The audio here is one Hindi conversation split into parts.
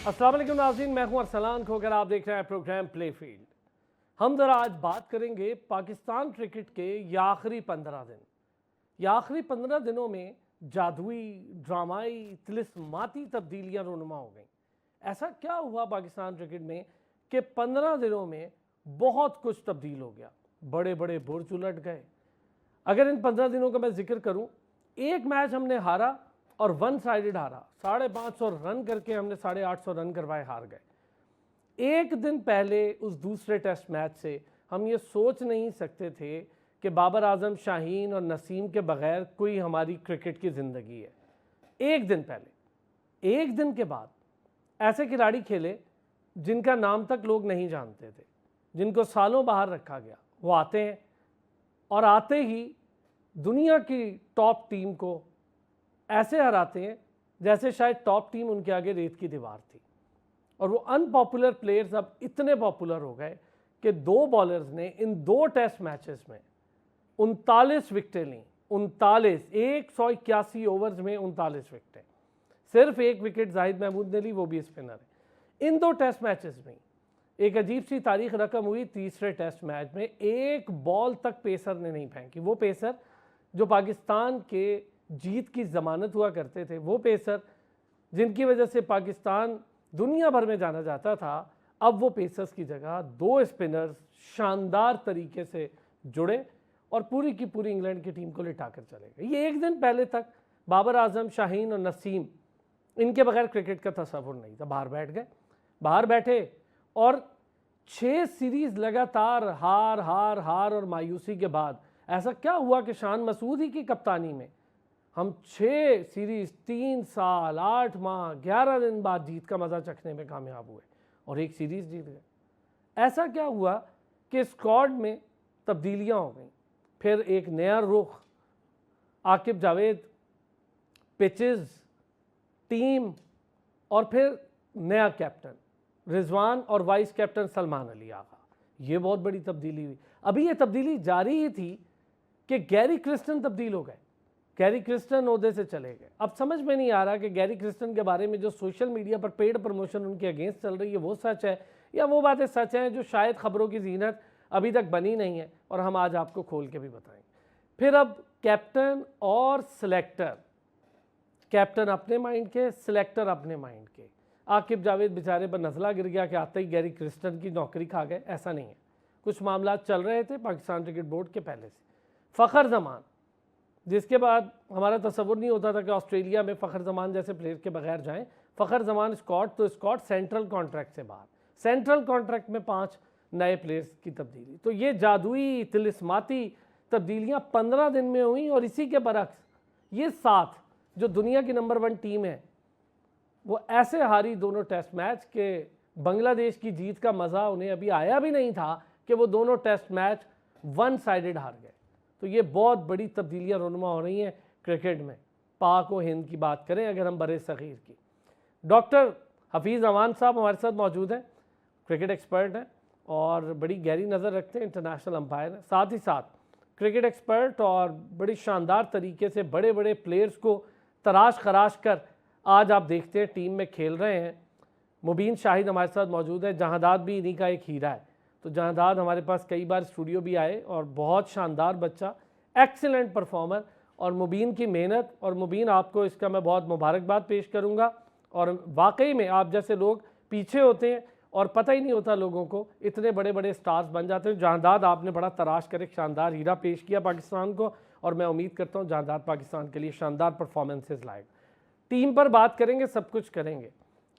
अस्सलाम वालेकुम नाज़रीन, मैं हूं अरसलान खोकर। आप देख रहे हैं प्रोग्राम प्ले फील्ड। हम ज़रा आज बात करेंगे पाकिस्तान क्रिकेट के ये आखिरी 15 दिन। ये आखिरी 15 दिनों में जादुई, ड्रामाई, तिलिस्माती तब्दीलियां रूनुमा हो गई। ऐसा क्या हुआ पाकिस्तान क्रिकेट में कि 15 दिनों में बहुत कुछ तब्दील हो गया। बड़े बड़े बुर्ज उलट गए। अगर इन 15 दिनों का मैं जिक्र करूं, एक मैच हमने हारा और वन साइडेड हारा, 550 रन करके हमने 850 रन करवाए, हार गए। एक दिन पहले उस दूसरे टेस्ट मैच से हम ये सोच नहीं सकते थे कि बाबर आजम, शाहीन और नसीम के बगैर कोई हमारी क्रिकेट की ज़िंदगी है। एक दिन पहले, एक दिन के बाद ऐसे खिलाड़ी खेले जिनका नाम तक लोग नहीं जानते थे, जिनको सालों बाहर रखा गया। वो आते हैं और आते ही दुनिया की टॉप टीम को ऐसे हराते हैं जैसे शायद टॉप टीम उनके आगे रेत की दीवार थी। और वो अनपॉपुलर प्लेयर्स अब इतने पॉपुलर हो गए कि दो बॉलर्स ने इन दो टेस्ट मैचेस में 39 विकेटें लीं। 39, 181 ओवर्स में 39 विकेटें। सिर्फ एक विकेट जाहिद महमूद ने ली, वो भी स्पिनर है। इन दो टेस्ट मैचेस में एक अजीब सी तारीख रकम हुई। तीसरे टेस्ट मैच में एक बॉल तक पेसर ने नहीं फेंकी। वो पेसर जो पाकिस्तान के जीत की ज़मानत हुआ करते थे, वो पेसर जिनकी वजह से पाकिस्तान दुनिया भर में जाना जाता था, अब वो पेसर्स की जगह दो स्पिनर्स शानदार तरीके से जुड़े और पूरी की पूरी इंग्लैंड की टीम को लिटा कर चले गए। ये एक दिन पहले तक बाबर आजम, शाहीन और नसीम, इनके बगैर क्रिकेट का तस्वुर नहीं था। बाहर बैठ गए, बाहर बैठे और 6 सीरीज़ लगातार हार हार हार और मायूसी के बाद ऐसा क्या हुआ कि शान मसूद ही की कप्तानी में हम 6 सीरीज़ 3 साल 8 माह 11 दिन बाद जीत का मज़ा चखने में कामयाब हुए और एक सीरीज़ जीत गए। ऐसा क्या हुआ कि स्क्वाड में तब्दीलियां हो गई, फिर एक नया रुख, आकिब जावेद, पिचेस, टीम और फिर नया कैप्टन रिजवान और वाइस कैप्टन सलमान अली आगा। ये बहुत बड़ी तब्दीली हुई। अभी ये तब्दीली जारी ही थी कि गैरी क्रिस्टन तब्दील हो गए। गैरी क्रिस्टन ओहदे से चले गए। अब समझ में नहीं आ रहा कि गैरी क्रिस्टन के बारे में जो सोशल मीडिया पर पेड प्रमोशन उनके अगेंस्ट चल रही है वो सच है या वो बातें सच हैं जो शायद खबरों की जीनत अभी तक बनी नहीं है और हम आज आपको खोल के भी बताएंगे। फिर अब कैप्टन और सिलेक्टर, कैप्टन अपने माइंड के, सिलेक्टर अपने माइंड के। आकिब जावेद बेचारे पर नज़ला गिर गया कि आते ही गैरी क्रिस्टन की नौकरी खा गए, ऐसा नहीं है। कुछ मामला चल रहे थे पाकिस्तान क्रिकेट बोर्ड के पहले से। फ़खर जमान, जिसके बाद हमारा तसव्वुर नहीं होता था कि ऑस्ट्रेलिया में फ़खर जमान जैसे प्लेयर के बगैर जाएं। फ़खर जमान स्कॉट, तो स्कॉट सेंट्रल कॉन्ट्रैक्ट से बाहर। सेंट्रल कॉन्ट्रैक्ट में 5 नए प्लेयर्स की तब्दीली। तो ये जादुई, तिलिस्माती तब्दीलियां 15 दिन में हुई। और इसी के बरक्स ये 7 जो दुनिया की नंबर 1 टीम है वो ऐसे हारी दोनों टेस्ट मैच के बांग्लादेश की जीत का मज़ा उन्हें अभी आया भी नहीं था कि वो दोनों टेस्ट मैच वन साइडेड हार गए। तो ये बहुत बड़ी तब्दीलियां रोनुमा हो रही हैं क्रिकेट में। पाक और हिंद की बात करें अगर हम बरे सग़ीर की, डॉक्टर हफीज़ अमान साहब हमारे साथ मौजूद हैं, क्रिकेट एक्सपर्ट हैं और बड़ी गहरी नज़र रखते हैं, इंटरनेशनल अंपायर हैं, साथ ही साथ क्रिकेट एक्सपर्ट और बड़ी शानदार तरीके से बड़े बड़े प्लेयर्स को तराश खराश कर आज आप देखते हैं टीम में खेल रहे हैं। मुबीन शाहिद हमारे साथ मौजूद है, जहांदाद भी इन्हीं का एक हीरा है। तो जहांदाद हमारे पास कई बार स्टूडियो भी आए और बहुत शानदार बच्चा, एक्सीलेंट परफॉर्मर। और मुबीन की मेहनत, और मुबीन आपको इसका मैं बहुत मुबारकबाद पेश करूंगा। और वाकई में आप जैसे लोग पीछे होते हैं और पता ही नहीं होता लोगों को, इतने बड़े बड़े स्टार्स बन जाते हैं। जहांदाद आपने बड़ा तराश कर एक शानदार हीरा पेश किया पाकिस्तान को और मैं उम्मीद करता हूँ जहांदाद पाकिस्तान के लिए शानदार परफॉर्मेंसेज लाएगा। टीम पर बात करेंगे, सब कुछ करेंगे,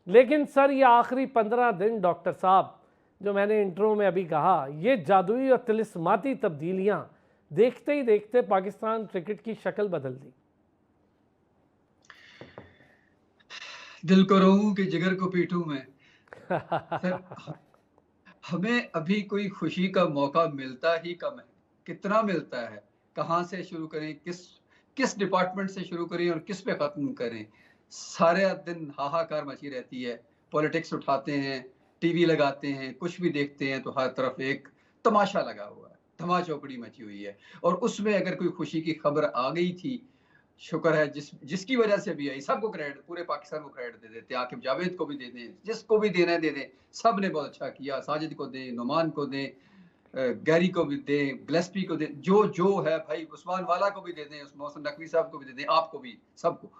लेकिन सर ये आखिरी 15 दिन डॉक्टर साहब, जो मैंने इंट्रो में अभी कहा, ये जादुई और तिलिस्माती तब्दीलियां देखते ही देखते पाकिस्तान क्रिकेट की शक्ल बदल दी। दिल को रोऊं कि जिगर को पीटूं मैं। सर, हमें अभी कोई खुशी का मौका मिलता ही कम है। कितना मिलता है, कहाँ से शुरू करें, किस डिपार्टमेंट से शुरू करें और किस पे खत्म करें। सारे दिन हाहाकार मची रहती है। पॉलिटिक्स उठाते हैं, टीवी लगाते हैं, कुछ भी देखते हैं तो हर तरफ एक तमाशा लगा हुआ है, धमा चौकड़ी मची हुई है। और उसमें अगर कोई खुशी की खबर आ गई थी, शुक्र है जिसकी वजह से भी आई, सबको क्रेडिट, पूरे पाकिस्तान को क्रेडिट दे देते, आकिब जावेद को भी दे दें, जिसको भी देना है दे दें, सब ने बहुत अच्छा किया। साजिद को दें, नुमान को दें, गैरी को भी दें, गिलेस्पी को दें, जो है भाई, उस्मान वाला को भी दे दें, उस मोहसिन नकवी साहब को भी दे दें, आपको भी, सबको।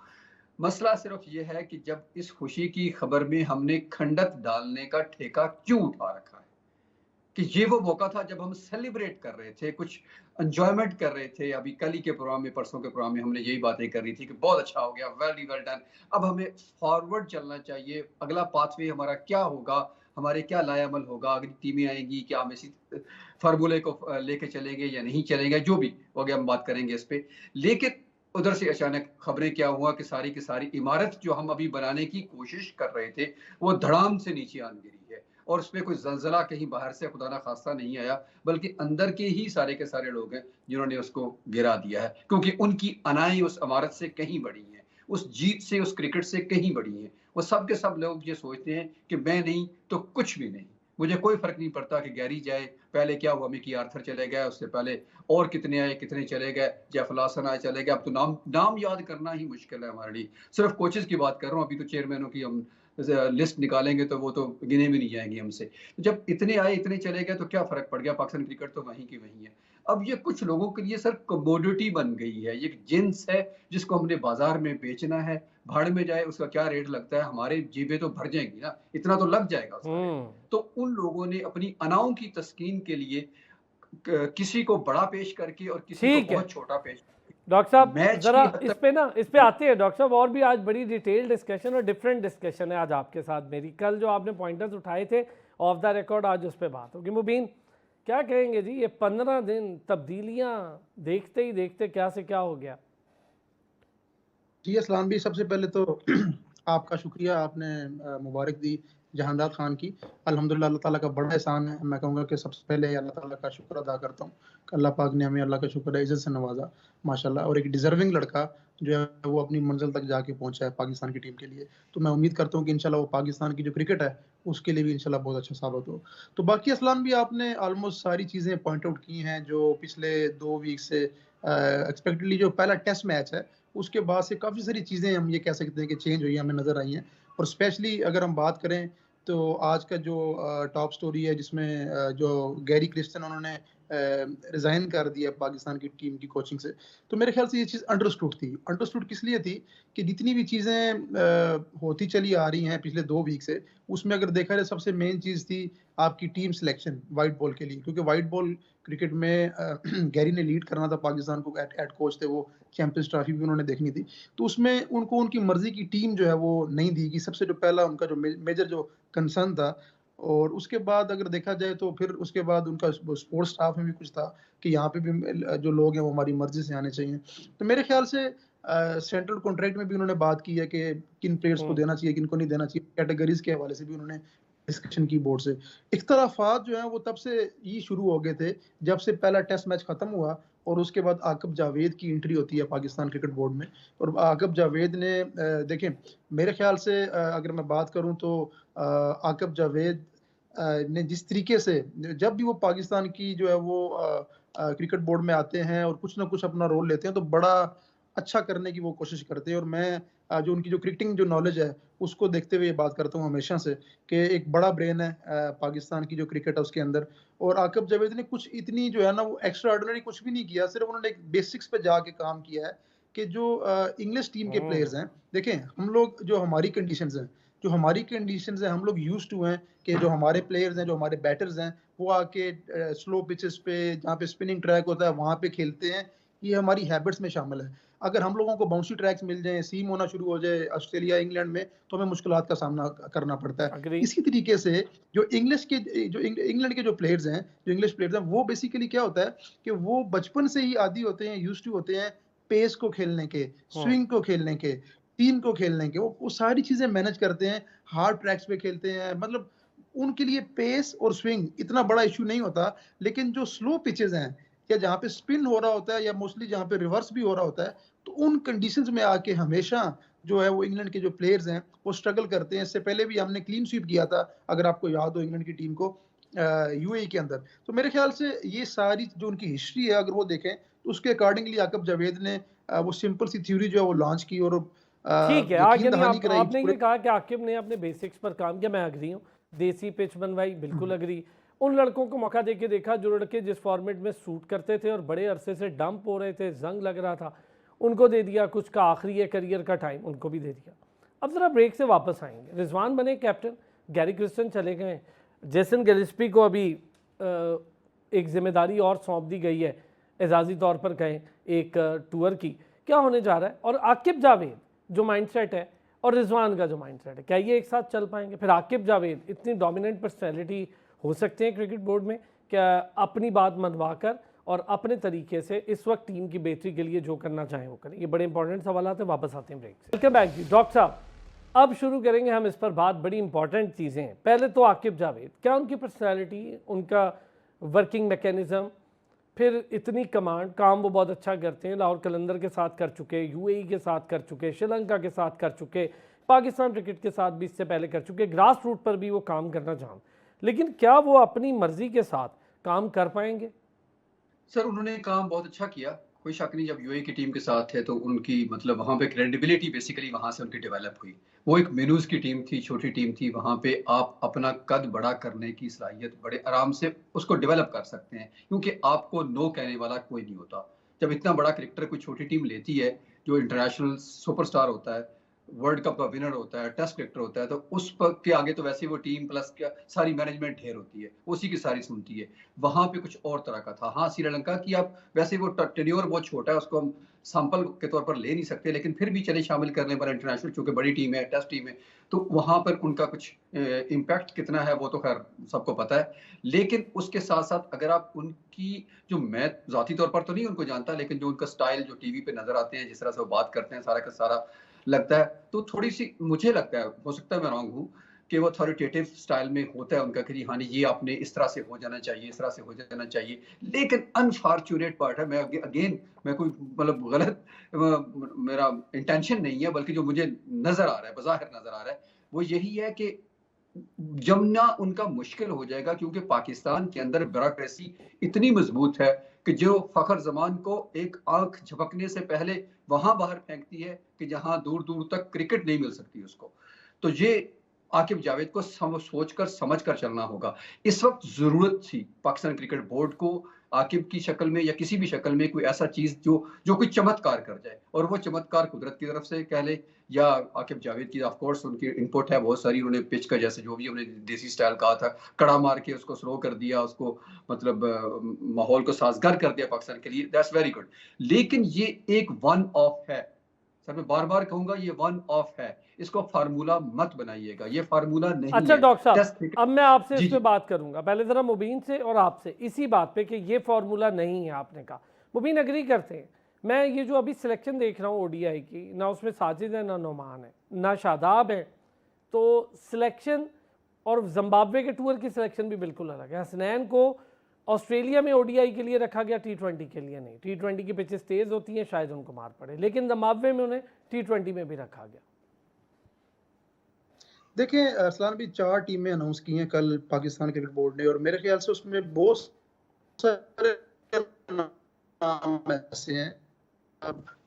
मसला सिर्फ ये है कि जब इस खुशी की खबर में हमने खंडत डालने का ठेका क्यों उठा रखा है, कि ये वो मौका था जब हम सेलिब्रेट कर रहे थे, कुछ एंजॉयमेंट कर रहे थे। अभी कल ही के प्रोग्राम में, परसों के प्रोग्राम में हमने यही बातें कर रही थी कि बहुत अच्छा हो गया, वेरी वेल डन। अब हमें फॉरवर्ड चलना चाहिए, अगला पाथवे हमारा क्या होगा, हमारे क्या लायामल होगा, अगली टीमें आएंगी, क्या हम इसी फार्मूले को लेके चलेंगे या नहीं चलेंगे, जो भी हो गया हम बात करेंगे इस पे। लेकिन उधर से अचानक खबरें क्या हुआ कि सारी की सारी इमारत जो हम अभी बनाने की कोशिश कर रहे थे वो धड़ाम से नीचे आन गिरी है, और उसमें कोई जलजला कहीं बाहर से खुदा ना खास्ता नहीं आया, बल्कि अंदर के ही सारे के सारे लोग हैं जिन्होंने उसको गिरा दिया है, क्योंकि उनकी अनाएं उस इमारत से कहीं बड़ी हैं, उस जीत से, उस क्रिकेट से कहीं बड़ी हैं। वो सब के सब लोग ये सोचते हैं कि मैं नहीं तो कुछ भी नहीं, मुझे कोई फर्क नहीं पड़ता कि गैरी जाए, पहले क्या हुआ, मिकी आर्थर चले गए, उससे पहले और कितने आए, कितने चले गए, जेफ लॉसन आए, चले गए। अब तो नाम नाम याद करना ही मुश्किल है हमारे लिए। सिर्फ कोचेस की बात कर रहा हूँ, अभी तो चेयरमैनों की हम लिस्ट निकालेंगे तो वो तो गिने भी नहीं जाएंगे हमसे। जब इतने आए, इतने चले गए, तो क्या फर्क पड़ गया, पाकिस्तान क्रिकेट तो वहीं की वहीं है। अब ये कुछ लोगों के लिए सर कमोडिटी बन गई है, ये जिन्स है जिसको हमने बाजार में बेचना है, भाड़ में जाए उसका क्या रेट लगता है, हमारे जेबें तो भर जाएंगी ना, इतना तो लग जाएगा उसका रेट। तो उन लोगों ने अपनी अनाओं की तस्कीन के लिए किसी को बड़ा पेश करके और किसी को ठीक है बहुत छोटा पेश, डॉक्टर साहब, मैच जरा की हद इस तक। पे ना, इस पे आते हैं डॉक्टर साहब। और भी आज बड़ी डिटेल डिस्कशन और डिफरेंट डिस्कशन है आज आपके साथ मेरी। कल जो आपने पॉइंटर्स उठाए थे ऑफ द रिकॉर्ड, आज उस पर बात होगी। मुबीन, क्या कहेंगे जी, ये 15 दिन तब्दीलियां देखते ही देखते क्या से क्या हो गया? जी असलाम भी, सबसे पहले तो आपका शुक्रिया, आपने मुबारक दी जहानदार खान की। अल्हम्दुलिल्लाह, अल्लाह ताला का बड़ा एहसान है। मैं कहूँगा कि सबसे पहले अल्लाह ताला का शुक्र अदा करता हूँ कि अल्लाह पाक ने हमें, अल्लाह का शुक्र है, इज़्ज़त से नवाजा माशाल्लाह, और एक डिज़र्विंग लड़का जो है वो अपनी मंजिल तक जाके पहुँचा है पाकिस्तान की टीम के लिए। तो मैं उम्मीद करता हूँ कि इंशाल्लाह वो पाकिस्तान की जो क्रिकेट है उसके लिए भी इंशाल्लाह बहुत अच्छा साबित हो। तो बाकी असलाम भी, आपने ऑलमोस्ट सारी चीज़ें पॉइंट आउट की हैं जो पिछले 2 वीक से एक्सपेक्टेडली जो पहला टेस्ट मैच है उसके बाद से काफ़ी सारी चीज़ें हम ये कह सकते हैं कि चेंज हुई, हमें नज़र आई हैं। और स्पेशली अगर हम बात करें तो आज का जो टॉप स्टोरी है जिसमें जो गैरी क्रिस्टन, उन्होंने रिज़ाइन कर दिया पाकिस्तान की टीम की कोचिंग से। तो मेरे ख्याल से ये चीज़ अंडरस्टूड थी। अंडरस्टूड किस लिए थी कि जितनी भी चीज़ें होती चली आ रही हैं पिछले 2 वीक से, उसमें अगर देखा जाए सबसे मेन चीज़ थी आपकी टीम सिलेक्शन व्हाइट बॉल के लिए, क्योंकि व्हाइट बॉल क्रिकेट में गैरी ने लीड करना था पाकिस्तान को, हेड कोच थे वो, चैंपियंस ट्रॉफी भी उन्होंने देखनी थी। तो उसमें उनको उनकी मर्जी की टीम जो है वो नहीं दी गई, सबसे जो पहला उनका जो मेजर जो कंसर्न था। और उसके बाद अगर देखा जाए तो फिर उसके बाद उनका स्पोर्ट्स स्टाफ में भी कुछ था कि यहाँ पे भी जो लोग हैं वो हमारी मर्जी से आने चाहिए। तो मेरे ख्याल से सेंट्रल कॉन्ट्रैक्ट में भी उन्होंने बात की है कि किन प्लेयर्स को देना चाहिए, किनको नहीं देना चाहिए, कैटेगरीज के हवाले से भी उन्होंने डिस्कशन की बोर्ड से। इख्तलाफात जो हैं वो तब से ही शुरू हो गए थे जब से पहला टेस्ट मैच खत्म हुआ और उसके बाद आकिब जावेद की एंट्री होती है पाकिस्तान क्रिकेट बोर्ड में। और आकिब जावेद ने देखें, मेरे ख्याल से अगर मैं बात करूं तो आकिब जावेद ने जिस तरीके से, जब भी वो पाकिस्तान की जो है वो क्रिकेट बोर्ड में आते हैं और कुछ ना कुछ अपना रोल लेते हैं तो बड़ा अच्छा करने की वो कोशिश करते हैं। और मैं जो उनकी जो क्रिकेटिंग जो नॉलेज है उसको देखते हुए ये बात करता हूँ हमेशा से कि एक बड़ा ब्रेन है पाकिस्तान की जो क्रिकेट है उसके अंदर। और आकिब जावेद ने कुछ इतनी जो है ना वो एक्स्ट्रा ऑर्डिनरी कुछ भी नहीं किया, सिर्फ उन्होंने एक बेसिक्स पे जाके काम किया है कि जो इंग्लिश टीम के प्लेयर्स हैं, देखें हम लोग जो हमारी कंडीशंस हैं, हम लोग यूज्ड टू हैं कि जो हमारे प्लेयर्स हैं, जो हमारे बैटर्स हैं, वो आके स्लो पिचेस पे जहाँ पे स्पिनिंग ट्रैक होता है वहाँ पे खेलते हैं। ये हमारी हैबिट्स में शामिल है। अगर हम लोगों को बाउंसी ट्रैक्स मिल जाएँ, सीम होना शुरू हो जाए ऑस्ट्रेलिया, इंग्लैंड में, तो हमें मुश्किलात का सामना करना पड़ता है। अग्री। इसी तरीके से जो इंग्लैंड के जो प्लेयर्स हैं, जो इंग्लिश प्लेयर्स हैं, वो बेसिकली क्या होता है कि वो बचपन से ही आदी होते हैं, यूज्ड टू होते हैं पेस को खेलने के, स्विंग को खेलने के, टीम को खेलने के। वो सारी चीज़ें मैनेज करते हैं, हार्ड ट्रैक्स पे खेलते हैं, मतलब उनके लिए पेस और स्विंग इतना बड़ा इश्यू नहीं होता। लेकिन जो स्लो पिचेज़ हैं या जहाँ पे स्पिन हो रहा होता है या मोस्टली जहाँ पे रिवर्स भी हो रहा होता है, तो उन कंडीशंस में आके हमेशा जो है वो इंग्लैंड के जो प्लेयर्स हैं वो स्ट्रगल करते हैं। इससे पहले भी हमने क्लीन स्वीप किया था, अगर आपको याद हो, इंग्लैंड की टीम को यूएई के अंदर। तो मेरे ख्याल से ये सारी जो उनकी हिस्ट्री है अगर वो देखें तो उसके अकॉर्डिंगली आकिब जावेद ने वो सिंपल सी थ्योरी जो है वो लॉन्च की और ठीक है, यकीन आगे नहीं दहानी कराई आपने पूरे ये कहा कि आकिब ने अपने बेसिक्स पर काम किया, मैं अग्री हूँ। देसी पिच बनवाई, बिल्कुल अग्री। उन लड़कों को मौका देके देखा जो लड़के जिस फॉर्मेट में सूट करते थे और बड़े अरसे से डंप हो रहे थे, जंग लग रहा था, उनको दे दिया। कुछ का आखिरी है करियर का टाइम, उनको भी दे दिया। अब ज़रा ब्रेक से वापस आएंगे। रिजवान बने कैप्टन, गैरी क्रिस्टन चले गए, जेसन गिलिस्पी को अभी एक जिम्मेदारी और सौंप दी गई है, एजाजी तौर पर कहें एक टूर की। क्या होने जा रहा है? और आकिब जावेद जो माइंडसेट है और रिजवान का जो माइंडसेट है, क्या ये एक साथ चल पाएंगे? फिर आकिब जावेद इतनी डोमिनेंट पर्सनैलिटी हो सकते हैं क्रिकेट बोर्ड में, क्या अपनी बात मनवा कर और अपने तरीके से इस वक्त टीम की बेहतरी के लिए जो करना चाहें वो करें? ये बड़े इंपॉर्टेंट सवाल आते हैं। वापस आते हैं ब्रेक से। वेलकम बैक जी। डॉक्टर साहब, अब शुरू करेंगे हम इस पर बात। बड़ी इंपॉर्टेंट चीज़ें हैं। पहले तो आकिब जावेद, क्या उनकी पर्सनैलिटी, उनका वर्किंग मैकेनिज़्म, फिर इतनी कमांड, काम वो बहुत अच्छा करते हैं। लाहौर कलंदर के साथ कर चुके, यूएई के साथ कर चुके, श्रीलंका के साथ कर चुके, पाकिस्तान क्रिकेट के साथ भी इससे पहले कर चुके, ग्रास रूट पर भी वो काम करना चाहते। लेकिन क्या वो अपनी मर्जी के साथ काम कर पाएंगे? सर उन्होंने काम बहुत अच्छा किया, कोई शक नहीं। जब यूएई की टीम के साथ थे तो उनकी मतलब वहाँ पे क्रेडिबिलिटी बेसिकली वहाँ से उनकी डेवलप हुई। वो एक मेनूज की टीम थी, छोटी टीम थी। वहाँ पे आप अपना कद बड़ा करने की सलाहियत बड़े आराम से उसको डेवलप कर सकते हैं, क्योंकि आपको नो कहने वाला कोई नहीं होता। जब इतना बड़ा क्रिकेटर कोई छोटी टीम लेती है, जो इंटरनेशनल सुपरस्टार होता है, वर्ल्ड कप का विनर होता है, टेस्ट क्रिकेटर होता है, तो उस पर के आगे तो वैसे वो टीम प्लस क्या सारी मैनेजमेंट ढेर होती है, उसी की सारी सुनती है। वहां पे कुछ और तरह का था। हाँ, श्रीलंका की आप वैसे वो टेन्योर बहुत छोटा है, उसको हम सैंपल के तौर पर ले नहीं सकते, लेकिन फिर भी चले शामिल करने पर इंटरनेशनल, चूंकि बड़ी टीम है, टेस्ट टीम है, तो वहां पर उनका कुछ इम्पैक्ट कितना है वो तो खैर सबको पता है। लेकिन उसके साथ साथ अगर आप उनकी जो, मैं जाती तौर पर तो नहीं उनको जानता, लेकिन जो उनका स्टाइल जो टीवी पे नजर आते हैं, जिस तरह से वो बात करते हैं, सारा का सारा लगता है, तो थोड़ी सी मुझे लगता है, हो सकता है मैं रॉन्ग हूँ, कि वो अथॉरिटेटिव स्टाइल में होता है उनका कि हाँ ये आपने इस तरह से हो जाना चाहिए, इस तरह से हो जाना चाहिए। लेकिन अनफॉर्चुनेट पार्ट है, मैं अगेन मैं कोई मतलब गलत मेरा इंटेंशन नहीं है, बल्कि जो मुझे नजर आ रहा है, बज़ाहिर नजर आ रहा है, वो यही है कि जमना उनका मुश्किल हो जाएगा, क्योंकि पाकिस्तान के अंदर ब्यूरोक्रेसी इतनी मजबूत है कि जो फखर जमान को एक आंख झपकने से पहले वहां बाहर फेंकती है कि जहां दूर दूर तक क्रिकेट नहीं मिल सकती उसको। तो ये आकिब जावेद को सोचकर समझकर चलना होगा। इस वक्त जरूरत थी पाकिस्तान क्रिकेट बोर्ड को आकिब की शक्ल में या किसी भी शक्ल में कोई ऐसा चीज जो कोई चमत्कार कर जाए, और वो चमत्कार कुदरत की तरफ से कह ले या आकिब जावेद की ऑफ कोर्स उनकी इनपुट है बहुत सारी। उन्होंने पिच का जैसे जो भी उन्होंने देसी स्टाइल कहा था, कड़ा मार के उसको स्लो कर दिया, उसको मतलब माहौल को साजगार कर दिया पाकिस्तान के लिए, दैट्स वेरी गुड। लेकिन ये एक वन ऑफ है सर, मैं बार बार कहूंगा, ये वन ऑफ है, इसको फार्मूला मत बनाइएगा, ये फार्मूला नहीं अच्छा है। डॉक्टर साहब, अब मैं आपसे जी इस पे बात करूंगा। पहले जरा मुबीन से और आपसे इसी बात पे कि ये फार्मूला नहीं है, आपने कहा। मुबीन एग्री करते हैं। मैं ये जो अभी सिलेक्शन देख रहा हूँ ओडीआई की, ना उसमें साजिद है, ना नोमान है, ना शादाब है, तो सिलेक्शन और जिम्बाब्वे के टूर की सिलेक्शन भी बिल्कुल अलग है। हसनैन को ऑस्ट्रेलिया में ओडीआई के लिए रखा गया, टी20 के लिए नहीं। टी20 की पिचेस तेज़ होती हैं, शायद उनको मार पड़े, लेकिन जिम्बाब्वे में उन्हें टी20 में भी रखा गया। देखिए अरसलान भी 4 टीमें अनाउंस की हैं कल पाकिस्तान क्रिकेट बोर्ड ने, और मेरे ख्याल से उसमें बहुत सारे नाम ऐसे हैं,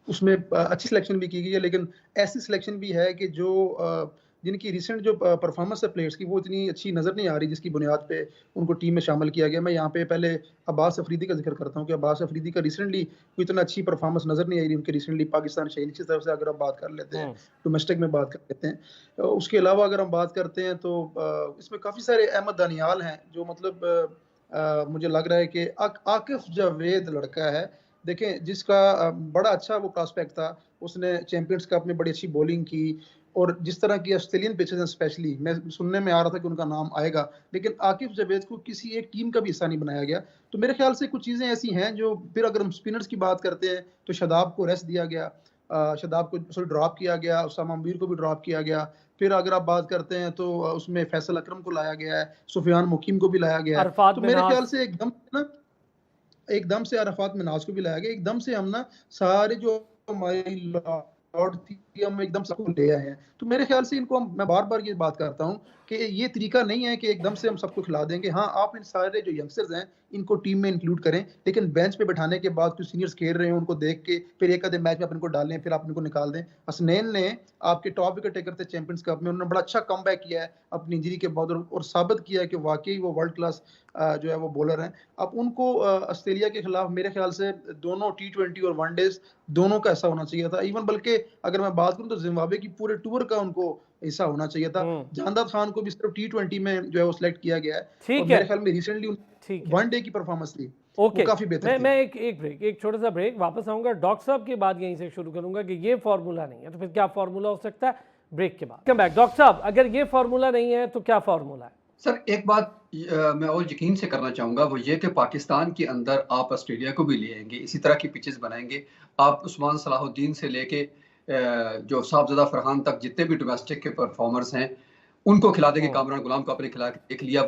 उसमें अच्छी सिलेक्शन भी की गई है, लेकिन ऐसी सिलेक्शन भी है कि जो जिनकी रिसेंट जो परफॉर्मेंस है प्लेयर्स की वो इतनी अच्छी नज़र नहीं आ रही, जिसकी बुनियाद पे उनको टीम में शामिल किया गया। मैं यहाँ पे पहले अब्बास अफरीदी का जिक्र करता हूँ कि अब्बास अफरीदी का रिसेंटली कोई इतना अच्छी परफॉर्मेंस नज़र नहीं आई रही उनके रिसेंटली पाकिस्तान शहीद की तरफ से, अगर आप बात कर लेते हैं, डोमेस्टिक में बात कर लेते हैं। उसके अलावा अगर हम बात करते हैं तो इसमें काफ़ी सारे अहमद दानियाल हैं, जो मतलब मुझे लग रहा है कि आकिफ जावेद लड़का है, देखें, जिसका बड़ा अच्छा वो प्रॉस्पेक्ट था। उसने चैंपियंस कप में बड़ी अच्छी बॉलिंग की, और जिस तरह की ऑस्ट्रेलियन पिचेस हैं, स्पेशली मैं सुनने में आ रहा था कि उनका नाम आएगा, लेकिन आकिफ जावेद को किसी एक टीम का भी हिस्सा नहीं बनाया गया। तो मेरे ख्याल से कुछ चीज़ें ऐसी हैं जो, फिर अगर हम स्पिनर्स की बात करते हैं तो शादाब को रेस्ट दिया गया, शादाब को ड्रॉप किया गया, उसामा मुनीर को भी ड्रॉप किया गया। फिर अगर आप बात करते हैं तो उसमें फैसल अकरम को लाया गया है, सुफियान मुकीम को भी लाया गया है। तो मेरे ख्याल से एकदम से अरफात मिनाज को भी लाया गया, एकदम से हम ना सारे जो हमारी लॉर्ड थी हम एकदम सबको ले आए हैं। तो मेरे ख्याल से इनको मैं बार बार ये बात करता हूँ कि ये तरीका नहीं है कि एकदम से हम सबको खिला देंगे। हाँ, आप इन सारे जो यंगस्टर्स हैं इनको टीम में इंक्लूड करें, लेकिन बेंच पे बैठाने के बाद कुछ सीनियर्स खेल रहे हैं उनको देख के फिर एक आधे मैच में आप इनको डालें, फिर आप इनको निकाल दें। हसनैन ने आपके टॉप विकेट टेकर थे चैंपियंस कप में, उन्होंने बड़ा अच्छा कमबैक किया है अपनी इंजरी के बाद और साबित किया है कि वाकई वो वर्ल्ड क्लास जो है वो बॉलर हैं। अब उनको ऑस्ट्रेलिया के खिलाफ मेरे ख्याल से दोनों T20 और वनडेज दोनों का ऐसा होना चाहिए था। इवन बल्कि अगर मैं बात करूं तो जिम्बाब्वे की पूरे टूर का उनको हिस्सा होना चाहिए था। जहांदाद खान को भी सिर्फ T20 में जो है वो सिलेक्ट किया गया है और मेरे ख्याल में रिसेंटली वनडे की परफॉर्मेंस थी ओके वो काफी बेहतर थी। मैं एक छोटा सा ब्रेक, वापस आऊंगा। डॉक्टर साहब की बात यहीं से शुरू करूंगा कि ये फार्मूला नहीं है तो फिर क्या फार्मूला हो सकता है, ब्रेक के बाद। Come back. डॉक्टर साहब, अगर ये फार्मूला नहीं है तो क्या फार्मूला है? सर एक बात मैं और यकीन से करना चाहूँगा, वो ये कि पाकिस्तान के अंदर आप ऑस्ट्रेलिया को भी ले आएंगे, इसी तरह की पिचेस बनाएंगे। आप उस्मान सलाहुद्दीन से लेके जो साहबजादा फरहान तक जितने भी डोमेस्टिक के परफॉर्मर्स हैं उनको खिला देंगे। कामरान गुलाम को आपने खिला देख लिया,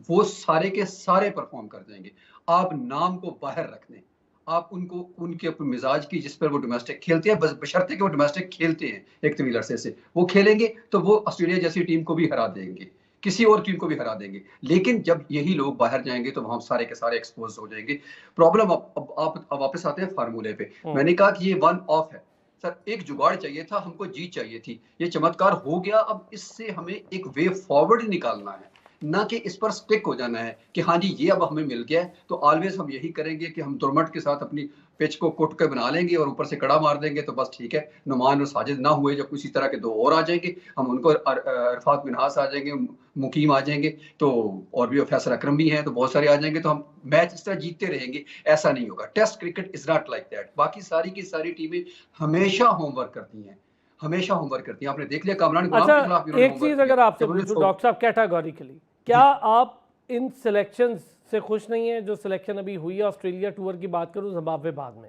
वो सारे के सारे परफॉर्म कर देंगे। आप नाम को बाहर रख दें, आप उनको उनके अपने मिजाज की जिस पर वो डोमेस्टिक खेलते हैं, बस बशर्ते कि वो डोमेस्टिक खेलते हैं एक तवील अरसे से, वो खेलेंगे तो वो ऑस्ट्रेलिया जैसी टीम को भी हरा देंगे, किसी और टीम को भी हरा देंगे। लेकिन जब यही लोग बाहर जाएंगे तो वहां सारे के सारे एक्सपोज हो जाएंगे। प्रॉब्लम आप वापस आते हैं फार्मूले पे। मैंने कहा कि ये वन ऑफ है सर, एक जुगाड़ चाहिए था, हमको जीत चाहिए थी, ये चमत्कार हो गया। अब इससे हमें एक वे फॉरवर्ड निकालना है, ना कि इस पर स्टिक हो जाना है कि हाँ जी ये अब हमें मिल गया है तो ऑलवेज हम यही करेंगे कि हम दुर्मट के साथ अपनी पिच को कुट के बना लेंगे और ऊपर से कड़ा मार देंगे तो बस ठीक है। नुमान और साजिद ना हुए, जब किसी तरह के दो और आ जाएंगे, हम उनको अरफात मिनहास आ जाएंगे, मुकीम आ जाएंगे, तो और भी फैसल अकरम भी हैं, तो बहुत सारे आ जाएंगे, तो हम मैच इस तरह जीतते रहेंगे। ऐसा नहीं होगा। Test cricket is not like that. बाकी सारी की सारी टीमें हमेशा होमवर्क करती हैं, हमेशा होमवर्क करती हैं। आपने देख लिया कामरान गुलाम के खिलाफ एक चीज अगर आपसे पूछूं डॉक्टर साहब कैटेगोरिकली, क्या आप इन सिलेक्शंस से खुश नहीं है जो सिलेक्शन अभी हुई है? ऑस्ट्रेलिया टूर की बात करूं, जिम्बाब्वे बाद में।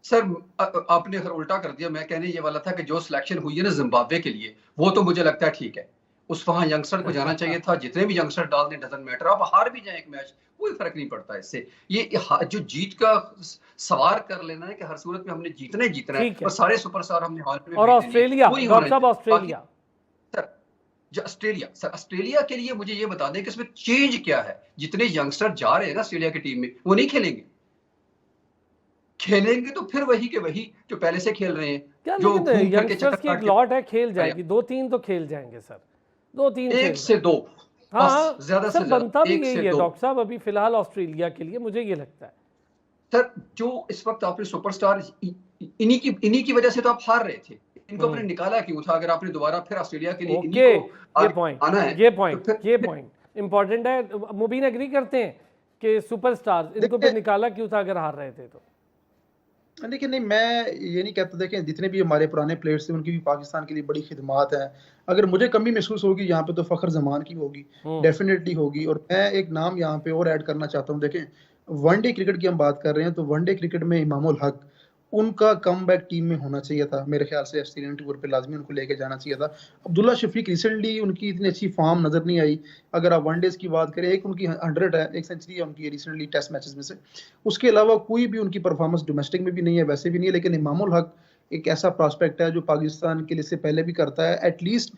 सर आपने उल्टा कर दिया। मैं कहने ये वाला था कि जो सिलेक्शन हुई है ना जिम्बाब्वे के लिए, वो तो मुझे लगता है ठीक है। उस वहां यंगस्टर को जाना चाहिए था। जितने भी यंगस्टर डाल दें, डजंट मैटर, आप हार भी जाए एक मैच, कोई फर्क नहीं पड़ता इससे। ये जो जीत का सवार कर लेना है कि हर सूरत में हमने जीतना है और सारे सुपरस्टार हमने हाल में। और ऑस्ट्रेलिया, डॉक्टर साहब ऑस्ट्रेलिया, ऑस्ट्रेलिया के लिए मुझे ये बता दें कि इसमें चेंज क्या है। जितने यंगस्टर जा रहे हैं ना ऑस्ट्रेलिया की टीम में, वो नहीं खेलेंगे। खेलेंगे तो फिर वही के वही जो पहले से खेल रहे हैं। क्या जो यंगस्टर्स की एक लॉट है, खेल जाएगी, 2-3 तो खेल जाएंगे सर, 2-3 एक से दो। हाँ ज्यादा से बनता भी यही है डॉक्टर साहब अभी फिलहाल ऑस्ट्रेलिया के लिए, मुझे ये लगता है। सर जो इस वक्त आपने सुपरस्टार इन्हीं की वजह से तो आप हार रहे थे। इनको आपने निकाला क्यों था? अगर आपने दोबारा फिर ऑस्ट्रेलिया के लिए ये पॉइंट इंपॉर्टेंट है। मुबीन एग्री करते हैं कि सुपरस्टार इनको फिर निकाला क्यों था अगर हार रहे थे तो? लेकिन नहीं, मैं ये नहीं कहता। देखें, जितने भी हमारे पुराने प्लेयर्स थे उनकी भी पाकिस्तान के लिए बड़ी खिदमात है। अगर मुझे कमी महसूस होगी यहाँ पे तो फखर जमान की होगी, डेफिनेटली होगी। और मैं एक नाम यहाँ पे और ऐड करना चाहता हूँ। देखें, वनडे क्रिकेट की हम बात कर रहे हैं तो वनडे क्रिकेट में इमामुल हक, उनका कमबैक टीम में होना चाहिए था। मेरे ख्याल से ऑस्ट्रेलियन टूर पे लाजमी उनको लेके जाना चाहिए था। अब्दुल्ला शफीक रिसेंटली उनकी इतनी अच्छी फॉर्म नजर नहीं आई। अगर आप वनडेज की बात करें, एक उनकी 100 है, एक सेंचुरी है उनकी रिसेंटली टेस्ट मैचेस में से। उसके अलावा कोई भी उनकी परफॉर्मेंस डोमेस्टिक में भी नहीं है, वैसे भी नहीं है। लेकिन इमामुल हक एक ऐसा प्रॉस्पेक्ट है जो पाकिस्तान के लिए से पहले भी करता है, एटलीस्ट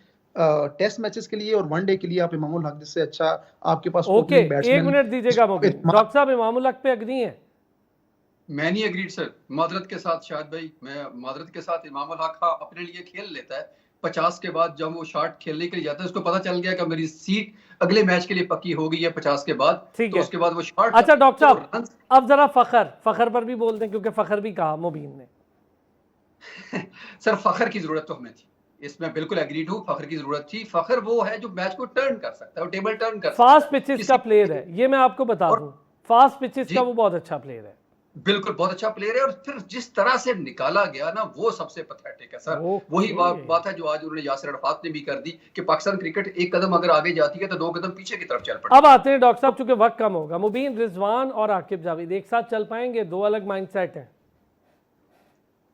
टेस्ट मैचेस के लिए और वनडे के लिए। आप इमामुल हक जिससे अच्छा आपके पास ओके, 1 मिनट दीजिएगा डॉक्टर साहब, इमामुल हक पे अग्री है? मैं नहीं एग्रीड सर, मादरत के साथ शायद भाई, मैं मादरत के साथ इमामुल हक अपने लिए खेल लेता है। 50 के बाद जब वो शॉट खेलने के लिए जाता है, उसको पता चल गया कि मेरी सीट अगले मैच के लिए पक्की हो गई है 50 के बाद, तो उसके बाद वो शॉट। अच्छा डॉक्टर साहब, अब जरा फखर पर भी बोल दें, क्योंकि फखर भी कहा मुबीन ने। सर फखर की जरूरत तो हमें थी, इसमें बिल्कुल एग्रीड हूँ। फखर की जरूरत थी। फखर वो है जो मैच को टर्न कर सकता है, टेबल टर्न कर सकता है। फास्ट पिचेस का प्लेयर है, ये मैं आपको बता दूं, फास्ट पिचेस का वो बहुत अच्छा प्लेयर है। बिल्कुल बहुत अच्छा प्लेयर है। और फिर जिस तरह से निकाला गया ना, वो सबसे पैथेटिक है सर। वही बात है जो आज उन्होंने यासिर अरफात ने भी कर दी कि पाकिस्तान क्रिकेट एक कदम अगर आगे जाती है तो 2 कदम पीछे की तरफ चल पड़ती है। अब आते हैं डॉक्टर साहब, चूंकि वक्त कम होगा, मुबीन, रिजवान और आकिब जावेद एक साथ चल पाएंगे? 2 अलग माइंडसेट हैं।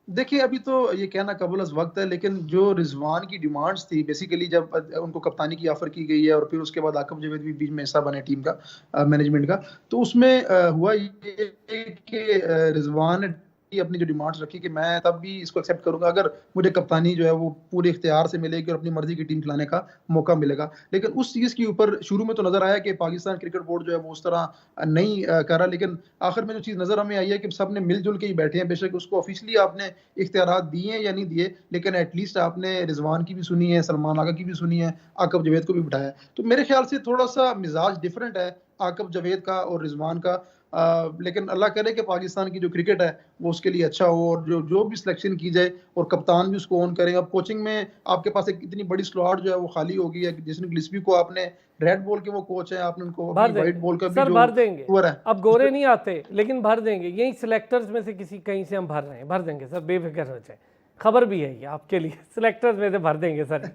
देखिए, अभी तो ये कहना कबूल वक्त है, लेकिन जो रिजवान की डिमांड्स थी बेसिकली जब उनको कप्तानी की ऑफर की गई है और फिर उसके बाद आकिब जावेद भी बीच में हिस्सा बने टीम का मैनेजमेंट का, तो उसमें हुआ ये कि रिजवान अपनी जो डिमांड्स रखी कि मैं तब भी इसको एक्सेप्ट करूंगा अगर मुझे कप्तानी जो है वो पूरे इख्तियार से मिलेगी और अपनी मर्जी की टीम खिलाने का मौका मिलेगा। लेकिन उस चीज़ के ऊपर शुरू में तो नजर आया कि पाकिस्तान क्रिकेट बोर्ड जो है वो उस तरह नहीं कर रहा, लेकिन आखिर में जो चीज़ नजर हमें आई है कि सब ने मिलजुल के ही बैठे हैं। बेशक उसको ऑफिशियली आपने इख्तियारात दिए या नहीं दिए, लेकिन एटलीस्ट आपने रिजवान की भी सुनी है, सलमान आगा की भी सुनी है, आकब जावेद को भी बिठाया। तो मेरे ख्याल से थोड़ा सा मिजाज डिफरेंट है आकब जावेद का और रिजवान का। लेकिन अल्लाह करे कि पाकिस्तान की जो क्रिकेट है वो उसके लिए अच्छा हो और जो भी सिलेक्शन की जाए और कप्तान भी उसको ऑन करें। अब कोचिंग में आपके पास एक इतनी बड़ी स्लॉट जो है वो खाली हो गई है। जिसने गिल्स्पी को आपने रेड बॉल के वो कोच है, आपने उनको भर व्हाइट देंगे बॉल का भी सर, जो भर देंगे। टूर है अब गोरे नहीं आते लेकिन भर देंगे, यही सिलेक्टर्स में से किसी कहीं से हम भर रहे हैं, भर देंगे सर, बेफिक्र हो जाए। खबर भी है ये आपके लिए, सिलेक्टर्स में से भर देंगे सर।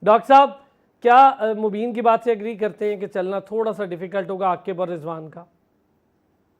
डॉक्टर साहब, क्या मुबीन की बात से एग्री करते हैं कि चलना थोड़ा सा डिफिकल्ट होगा आकिब और रिजवान का?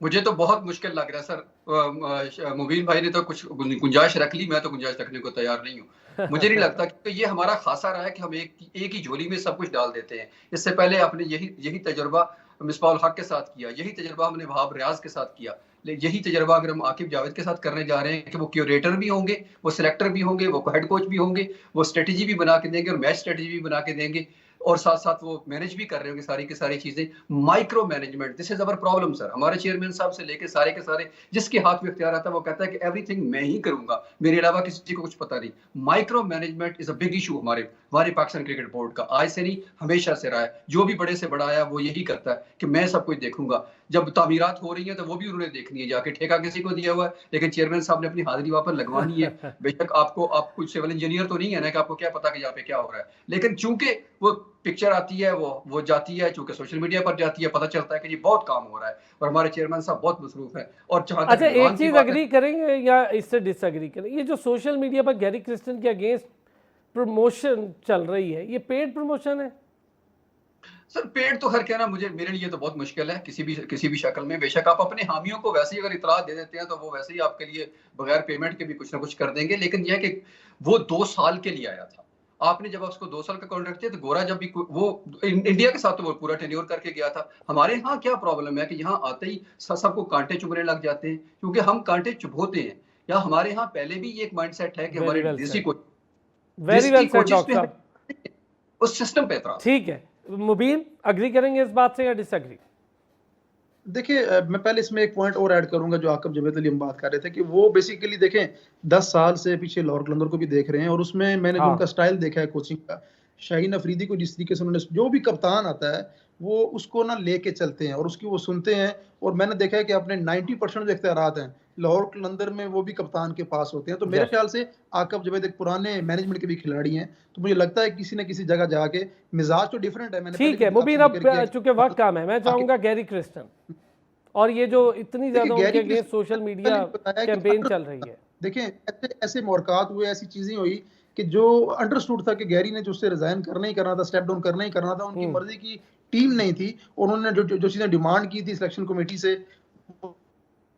मुझे तो बहुत मुश्किल लग रहा है सर। मुबीन भाई ने तो कुछ गुंजाइश रख ली, मैं तो गुंजाइश रखने को तैयार नहीं हूँ। मुझे नहीं लगता, क्योंकि ये हमारा खासा रहा है कि हम एक ही झोली में सब कुछ डाल देते हैं। इससे पहले आपने यही तजुर्बा मिसबाह उल हक के साथ किया, यही तजुर्बा हमने वहाब रियाज के साथ किया, यही तजुर्बा अगर हम आकिब जावेद के साथ करने जा रहे हैं कि वो क्यूरेटर भी होंगे, वो सिलेक्टर भी होंगे, वो हेड कोच भी होंगे, वो स्ट्रेटेजी भी बना के देंगे और मैच स्ट्रेटेजी भी बना के देंगे, और साथ साथ वो मैनेज भी कर रहे होंगे सारी की सारी चीजें। Micro management, this is our problem sir. हमारे चेयरमैन साहब से लेके सारे के सारे जिसके हाथ में इख्तियार आता है वो कहता है कि एवरीथिंग मैं ही करूंगा, मेरे अलावा किसी को कुछ पता नहीं। Micro management is a big issue हमारे पाकिस्तान क्रिकेट बोर्ड का, आज से नहीं हमेशा से रहा है। जो भी बड़े से बड़ा आया वो यही करता है कि मैं सब कुछ देखूंगा। जब तामीरात हो रही है तो वो भी उन्होंने देखनी है जाके, ठेका किसी को दिया हुआ है, लेकिन चेयरमैन साहब ने अपनी हाजिरी वहां लगवानी है। बेशक आप कुछ सिविल इंजीनियर तो नहीं है ना कि आपको क्या पता कि यहाँ पे क्या हो रहा है, लेकिन चूंकि वो पिक्चर आती है, वो जाती है, चूंकि सोशल मीडिया पर जाती है, पता चलता है कि जी बहुत काम हो रहा है और हमारे चेयरमैन साहब बहुत मसरूफ है। और जहां तक अच्छा, एक चीज अग्री करेंगे या इससे डिसएग्री करेंगे, ये जो सोशल मीडिया पर गैरी क्रिस्टन के अगेंस्ट प्रमोशन चल रही है, ये पेड प्रमोशन है? सर पेड तो खैर कहना मेरे लिए तो बहुत मुश्किल है किसी भी शक्ल में। बेशक आप अपने हामियों को वैसे ही अगर इतला दे देते हैं तो वो वैसे ही आपके लिए बगैर पेमेंट के भी कुछ ना कुछ कर देंगे, लेकिन यह कि वो 2 साल के लिए आया था। आपने जब उसको 2 साल का कॉन्ट्रैक्ट दिया तो गोरा जब भी वो इंडिया के साथ तो वो पूरा टेन्योर करके गया था। हमारे यहाँ क्या प्रॉब्लम है कि यहाँ आते ही सबको कांटे चुभने लग जाते हैं, क्योंकि हम कांटे चुभोते हैं। या हमारे यहाँ पहले भी एक माइंडसेट है कि हमारे देसी कोचेस पे उस सिस्टम पे एतराज। ठीक है, मुबीन अग्री करेंगे इस बात से या डिसएग्री? देखिए, मैं पहले इसमें एक पॉइंट और ऐड करूंगा जो आकब जावेद अली हम बात कर रहे थे कि वो बेसिकली देखें 10 साल से पीछे लाहौर कलंदर को भी देख रहे हैं और उसमें मैंने जो उनका स्टाइल देखा है कोचिंग का, शाहीन अफरीदी को जिस तरीके से उन्होंने, जो भी कप्तान आता है वो उसको ना लेके चलते हैं और उसकी वो सुनते हैं। और मैंने देखा है कि अपने 90% जो इख्तियारात हैं लाहौर कलंदर में वो भी कप्तान के पास होते हैं। तो मेरे ख्याल से आकब जावेद एक पुराने मैनेजमेंट के भी खिलाड़ी हैं, तो मुझे लगता है किसी न किसी जगह जाके मिजाज तो डिफरेंट है। मैंने ठीक है मुबीन, अब चूंकि वक्त कम है, मैं चाहूंगा गैरी क्रिस्टन और ये जो इतनी ज्यादा उनके अगेंस्ट सोशल मीडिया कैंपेन चल रही है। देखें ऐसे मौक़ात हुए, ऐसी चीजें हुई कि जो अंडरस्टूड था कि गैरी ने जो उससे रिजाइन करना ही करना था, स्टेप डाउन करना ही करना था, उनकी मर्जी की टीम नहीं थी। उन्होंने जो चीजें डिमांड की थी सिलेक्शन कमेटी से,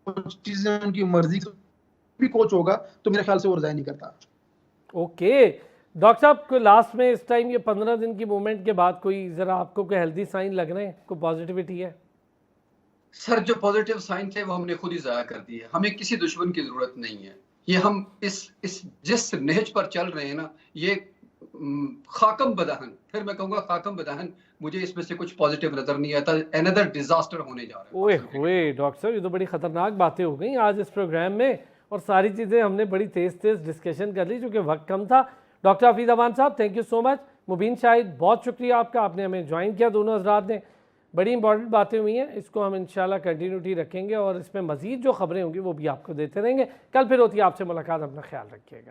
चीजें उनकी मर्जी भी कोच होगा तो मेरे ख्याल से वो रिजाइन नहीं करता। ओके डॉक्टर साहब, को लास्ट में इस टाइम ये 15 दिन की मूवमेंट के बाद कोई जरा आपको कोई हेल्दी साइन लग रहे हैं, कोई पॉजिटिविटी है? सर जो पॉजिटिव साइन थे वो हमने खुद ही जाया कर दिए। हमें किसी दुश्मन की जरूरत नहीं है। ये हम इस जिस नहज पर चल रहे हैं ना, ये खाकम बदहन, फिर मैं कहूंगा खाकम बदहन, मुझे इसमें से कुछ पॉजिटिव नजर नहीं आता। अनदर डिजास्टर होने जा रहा है। ओए डॉक्टर साहब, ये तो बड़ी खतरनाक बातें हो गई आज इस प्रोग्राम में और सारी चीज़ें हमने बड़ी तेज डिस्कशन कर ली क्योंकि वक्त कम था। डॉक्टर हफीज़ अमान साहब, थैंक यू सो मच। मुबीन शाहिद, बहुत शुक्रिया आपका, आपने हमें ज्वाइन किया। दोनों हजरात ने बड़ी इंपॉर्टेंट बातें हुई हैं, इसको हम इंशाल्लाह कंटिन्यूटी रखेंगे और इसमें मज़ीद जो खबरें होंगी वो भी आपको देते रहेंगे। कल फिर होती है आपसे मुलाकात, अपना ख्याल रखिएगा।